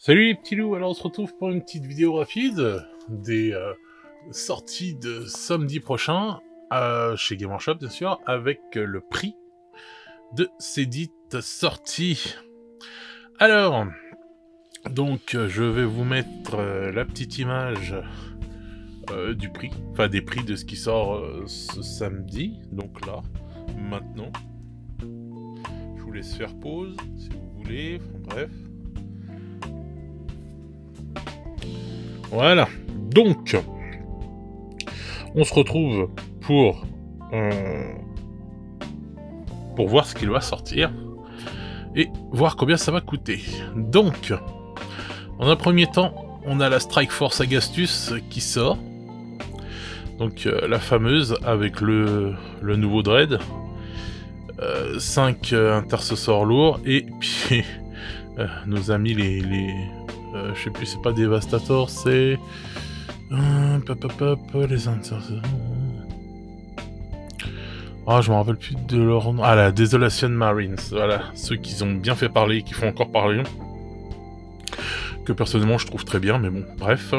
Salut les petits loups, alors on se retrouve pour une petite vidéo rapide des sorties de samedi prochain chez Game Workshop bien sûr, avec le prix de ces dites sorties. Alors, donc je vais vous mettre la petite image du prix, enfin des prix de ce qui sort ce samedi, donc là, maintenant. Je vous laisse faire pause si vous voulez, enfin, bref. Voilà, donc on se retrouve pour voir ce qu'il va sortir et voir combien ça va coûter. Donc, en un premier temps, on a la Strike Force Agastus qui sort, donc la fameuse avec le nouveau Dread, 5 intercesseurs lourds et puis nos amis je sais plus, c'est pas Devastator, c'est... les intercesseurs... Ah, je me rappelle plus de leur nom. Ah, la Desolation Marines, voilà. Ceux qui ont bien fait parler, qui font encore parler. Que personnellement, je trouve très bien, mais bon, bref.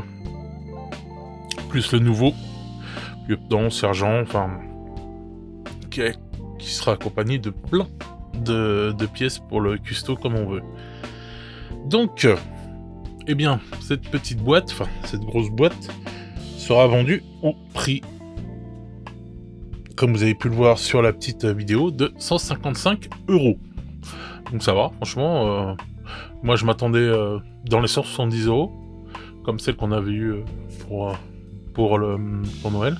Plus le nouveau, lieutenant, sergent, enfin... qui sera accompagné de plein de pièces pour le custo comme on veut. Donc... Eh bien, cette petite boîte, enfin, cette grosse boîte, sera vendue au prix, comme vous avez pu le voir sur la petite vidéo, de 155 €. Donc ça va, franchement, moi je m'attendais dans les 170 €, comme celle qu'on avait eue pour Noël.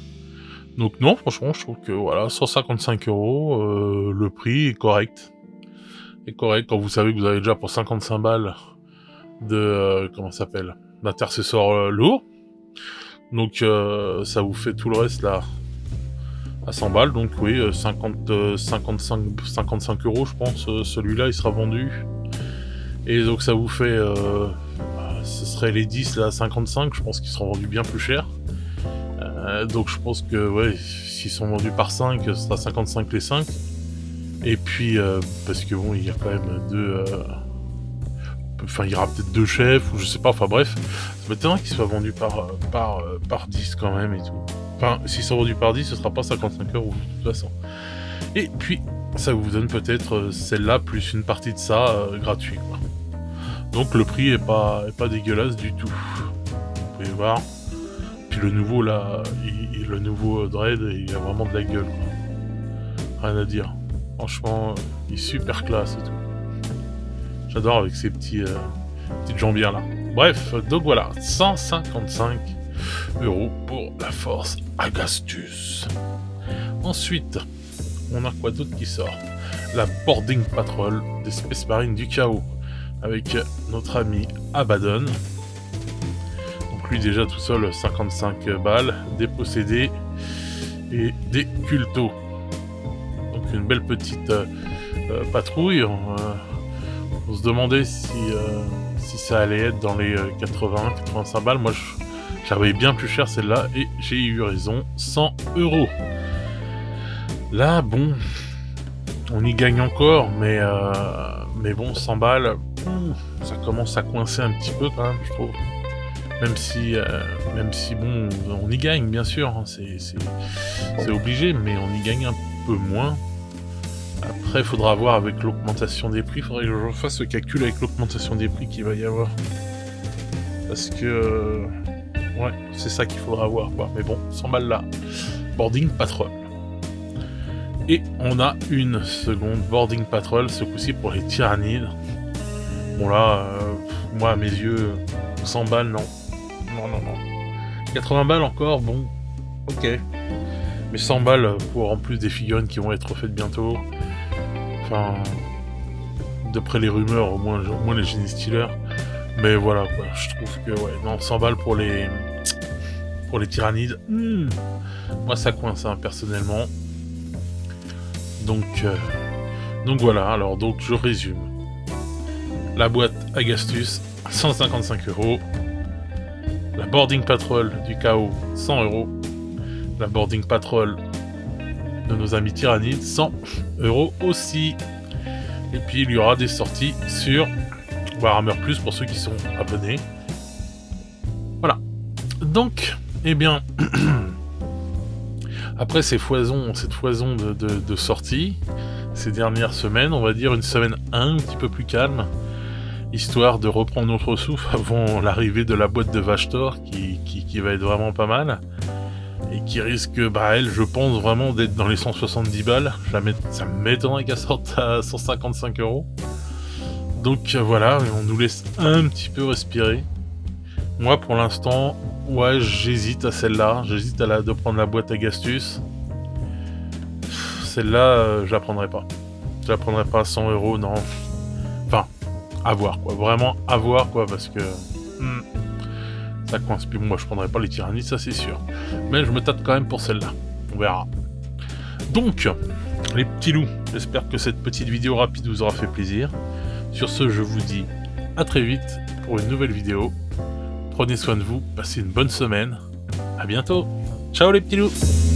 Donc non, franchement, je trouve que voilà, 155 €, le prix est correct. Est correct quand vous savez que vous avez déjà pour 55 balles de comment ça s'appelle, d'intercesseurs lourds, donc ça vous fait tout le reste là à 100 balles, donc oui, 55 € je pense, celui-là il sera vendu, et donc ça vous fait ce serait les 10 là à 55, je pense qu'ils seront vendus bien plus cher, donc je pense que ouais, s'ils sont vendus par 5, ce sera 55 les 5, et puis parce que bon, il y a quand même deux enfin, il y aura peut-être 2 chefs, ou je sais pas, enfin bref. Ça m'étonnerait qu'ils soient vendus par 10 quand même et tout. Enfin, s'ils sont vendus par 10, ce sera pas 55 € de toute façon. Et puis, ça vous donne peut-être celle-là, plus une partie de ça, gratuit, quoi. Donc le prix est pas dégueulasse du tout. Vous pouvez voir. Puis le nouveau, là, le nouveau Dread, il a vraiment de la gueule, quoi. Rien à dire. Franchement, il est super classe et tout. J'adore avec ces petites jambières là. Bref, donc voilà, 155 € pour la Force Agastus. Ensuite, on a quoi d'autre qui sort? La Boarding Patrol des Space Marines du Chaos, avec notre ami Abaddon. Donc lui déjà tout seul, 55 balles, des possédés et des cultos. Donc une belle petite patrouille. On se demandait si ça allait être dans les 80-85 balles. Moi, j'avais bien plus cher celle-là et j'ai eu raison, 100 €. Là, bon, on y gagne encore, mais bon, 100 balles, ça commence à coincer un petit peu quand même, je trouve. Même si bon, on y gagne, bien sûr, hein, c'est obligé, mais on y gagne un peu moins. Après, il faudra voir avec l'augmentation des prix. Il faudrait que je fasse le calcul avec l'augmentation des prix qu'il va y avoir. Parce que... ouais, c'est ça qu'il faudra voir, quoi. Mais bon, 100 balles là. Boarding Patrol. Et on a une seconde Boarding Patrol, ce coup-ci pour les Tyrannides. Bon là, moi à mes yeux, 100 balles, non. Non. 80 balles encore, bon, ok. Mais 100 balles pour en plus des figurines qui vont être faites bientôt. Enfin, d'après les rumeurs, au moins les Genie Stealers. Mais voilà, quoi, je trouve que, ouais, non, 100 balles pour les Tyrannides. Moi, ça coince, hein, personnellement. Donc voilà, alors, donc, je résume. La boîte Agastus, 155 €. La Boarding Patrol du Chaos, 100 €. La Boarding Patrol de nos amis Tyrannides, 100 € aussi. Et puis il y aura des sorties sur Warhammer Plus pour ceux qui sont abonnés. Voilà. Donc, eh bien, après cette foison de sorties, ces dernières semaines, on va dire une semaine un petit peu plus calme, histoire de reprendre notre souffle avant l'arrivée de la boîte de Vashtor qui va être vraiment pas mal et qui risque, elle, je pense vraiment d'être dans les 170 balles. Ça m'étonnerait qu'elle sorte à 155 €. Donc voilà, on nous laisse un petit peu respirer. Moi pour l'instant, ouais, j'hésite à celle-là, j'hésite de prendre la boîte Agastus. Celle-là, je la prendrai pas. Je la prendrai pas à 100 €, non. Enfin, à voir quoi, vraiment à voir quoi, parce que ça coince. Puis moi je prendrai pas les tyrannies, ça c'est sûr. Mais je me tâte quand même pour celle-là. On verra. Donc, les petits loups, j'espère que cette petite vidéo rapide vous aura fait plaisir. Sur ce, je vous dis à très vite pour une nouvelle vidéo. Prenez soin de vous, passez une bonne semaine. À bientôt. Ciao les petits loups.